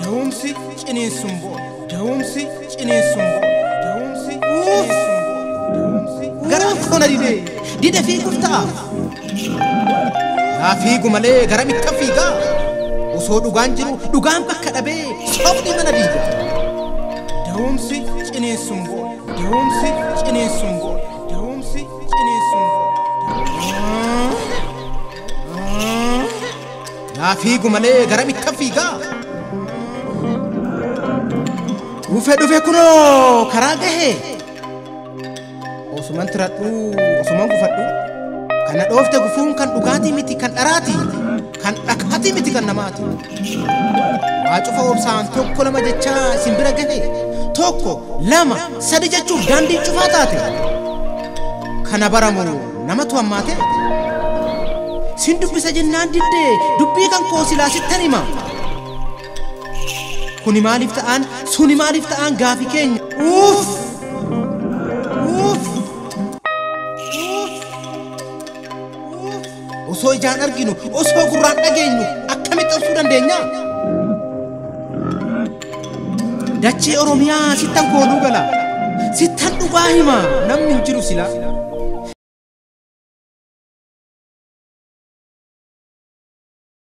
Da'umsi ciniinsuun booda. Da'umsi ciniinsuun booda. Da'umsi ciniinsuun booda. Da'umsi Garaan koona dide fiiguuf ta'a. Yaa fiigu malee garamitti fiigaa. Osoo dhugaan jiru dhugaan bakka dhabee sobni mana diiga. da'umsi ciniinsuun booda. Da'umsi ciniinsuun booda. Da'umsi ciniinsuun booda. Yaa fiigu malee garamitti fiigaa. Dhufe kunoo karaa gahee. Osuman tiradhu osuman gufadhu. Kana dhoofte gufuun kan dhugaatii miti kan dharaati. Kan dhakaatii miti kan namaati. Waa cufa obsaan tokko lama jechaa simbira gahe. Tokko lama sadi jechuuf daandii cufaa taate. Kana baramu namatu hammaate. Sin dubbisa jennaan diddee dubbii kan koo silaa sittan hima. Kuni maaliif ta'an suni maaliif ta'an gaafi keenya. Uff! Osoo ijaan arginu osoo gurraan dhageenyu akkamitti obsuu dandeenya? Dachee Oromiyaa sittan kooluu gala. Sittan dhugaa hima namni hin jiru sila.